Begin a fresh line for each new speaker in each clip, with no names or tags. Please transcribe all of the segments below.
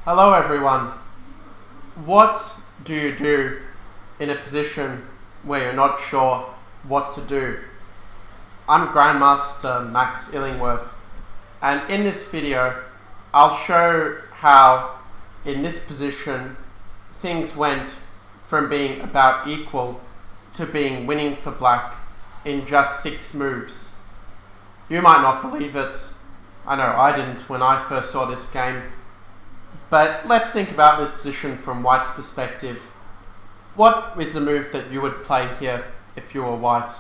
Hello everyone. What do you do in a position where you're not sure what to do? I'm Grandmaster Max Illingworth, and in this video I'll show how in this position things went from being about equal to being winning for black in just 6 moves. You might not believe it. I know I didn't when I first saw this game. But let's think about this position from white's perspective. What is the move that you would play here if you were white?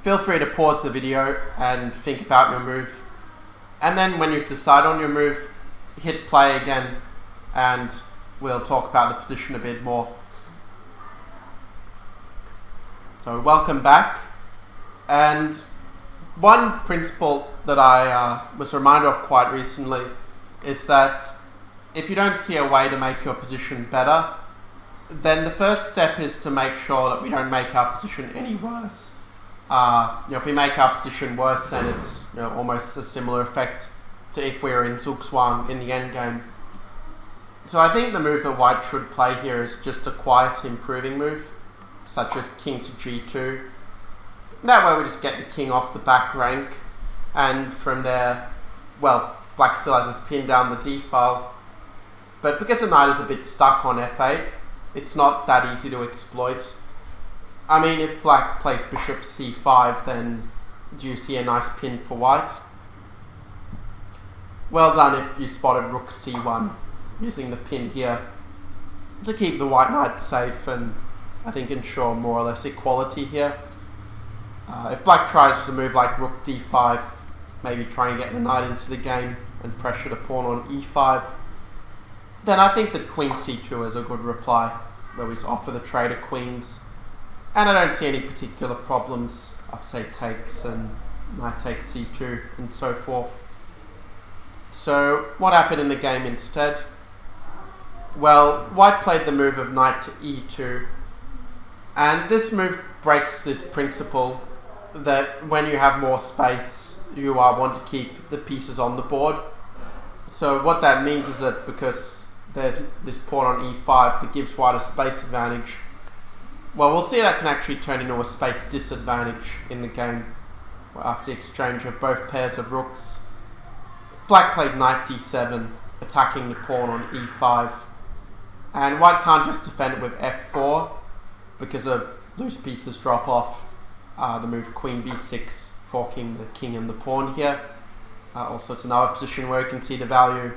Feel free to pause the video and think about your move. And then when you've decided on your move, hit play again and we'll talk about the position a bit more. So welcome back. And one principle that I was reminded of quite recently is that if you don't see a way to make your position better, then the first step is to make sure that we don't make our position any worse. If we make our position worse, then it's almost a similar effect to if we were in Zugzwang in the endgame. So I think the move that white should play here is just a quiet improving move, such as king to g2. That way we just get the king off the back rank, and from there, well, black still has his pin down the d file, but because the knight is a bit stuck on f8, it's not that easy to exploit. I mean, if black plays bishop c5, then do you see a nice pin for white? Well done if you spotted rook c1, using the pin here to keep the white knight safe and I think ensure more or less equality here. If black tries to move like rook d5, maybe try and get the knight into the game and pressure the pawn on e5, then I think that queen c2 is a good reply, where we just offer the trade of queens. And I don't see any particular problems, say takes and knight takes c2 and so forth. So what happened in the game instead? Well, white played the move of knight to e2, and this move breaks this principle that when you have more space, you want to keep the pieces on the board. So what that means is that because there's this pawn on e5 that gives white a space advantage, well, we'll see that can actually turn into a space disadvantage in the game after the exchange of both pairs of rooks. Black played knight d7, attacking the pawn on e5, and white can't just defend it with f4 because of loose pieces drop off. The move queen b6, forking the king and the pawn here. Also, it's another position where you can see the value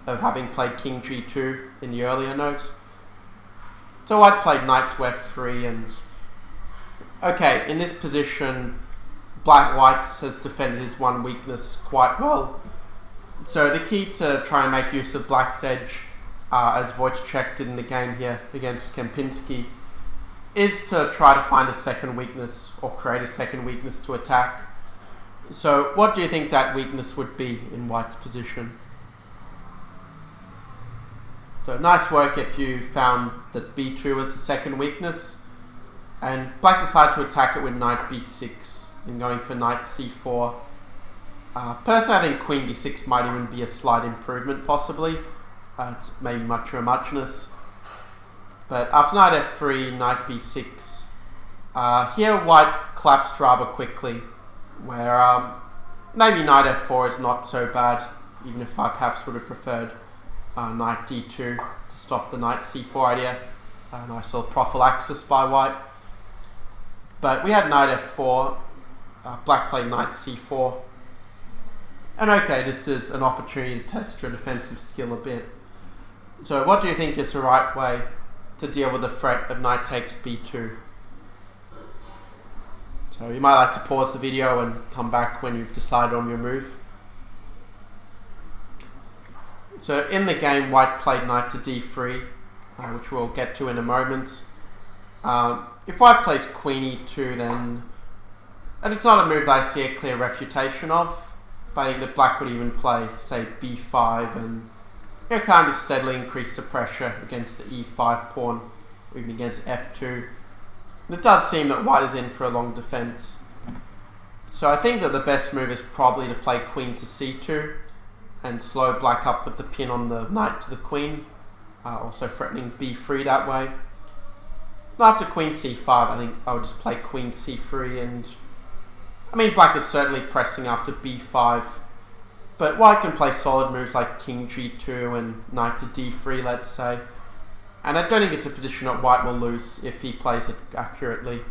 of having played king g2 in the earlier note. So white played knight to f3, and okay, in this position, white has defended his one weakness quite well. So the key to try and make use of black's edge, as Wojtaszek did in the game here against Kempinski, is to try to find a second weakness or create a second weakness to attack. So what do you think that weakness would be in white's position? So nice work if you found that b2 was the second weakness, and black decided to attack it with knight b6 and going for knight c4. Personally, I think queen b6 might even be a slight improvement possibly. It's maybe much of a muchness. But after knight f3, knight b6, here white collapsed rather quickly, where maybe knight f4 is not so bad, even if I perhaps would have preferred knight d2 to stop the knight c4 idea. Nice little prophylaxis by white. But we had knight f4, black played knight c4, and okay, this is an opportunity to test your defensive skill a bit. So what do you think is the right way to deal with the threat of knight takes b2? So you might like to pause the video and come back when you've decided on your move. So in the game, white played knight to d3, which we'll get to in a moment. If white plays queen e2, then, and it's not a move that I see a clear refutation of, but I think that black would even play, say, b5 and kind of steadily increase the pressure against the e5 pawn, or even against f2. And it does seem that white is in for a long defense. So I think that the best move is probably to play queen to c2, and slow black up with the pin on the knight to the queen, also threatening b3 that way. Now after queen c5, I think I would just play queen c3, and I mean black is certainly pressing after b5, but white can play solid moves like king g2 and knight to d3, let's say. And I don't think it's a position that white will lose if he plays it accurately.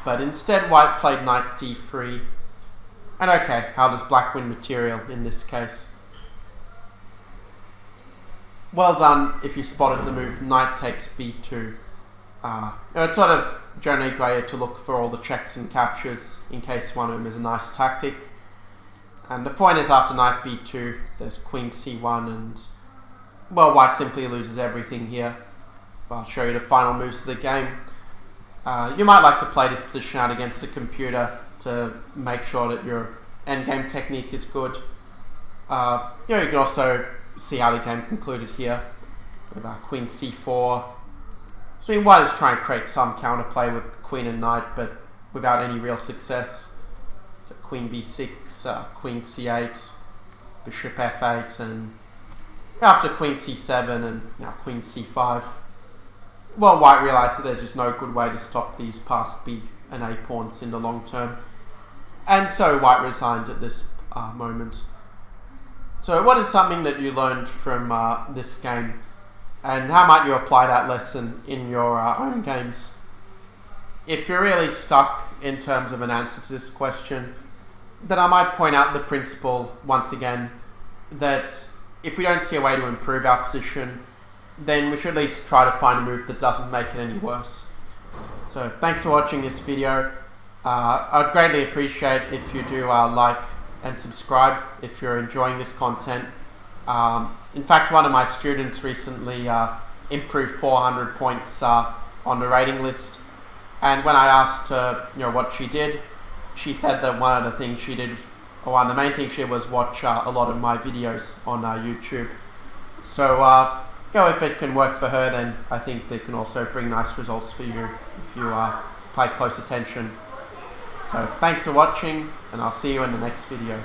But instead white played knight d3. And okay, how does black win material in this case? Well done if you spotted the move knight takes b2. It's sort of generally great to look for all the checks and captures in case one of them is a nice tactic. And the point is after knight b2, there's queen c1 and, well, white simply loses everything here. I'll show you the final moves of the game. You might like to play this position out against the computer to make sure that your endgame technique is good. You can also see how the game concluded here with queen c4. So I mean, white is trying to create some counterplay with queen and knight, but without any real success. So queen b6, queen c8, bishop f8, and after queen c7 and now queen c5. Well, white realised that there's just no good way to stop these passed b and a pawns in the long term. And so white resigned at this moment. So what is something that you learned from this game? And how might you apply that lesson in your own games? If you're really stuck in terms of an answer to this question, then I might point out the principle once again that if we don't see a way to improve our position, then we should at least try to find a move that doesn't make it any worse. So thanks for watching this video. I'd greatly appreciate if you do like and subscribe if you're enjoying this content. In fact, one of my students recently improved 400 points on the rating list, and when I asked her what she did, she said that one of the things she did, or one of the main things she did, was watch a lot of my videos on YouTube. So if it can work for her, then I think it can also bring nice results for you if you pay close attention. So thanks for watching, and I'll see you in the next video.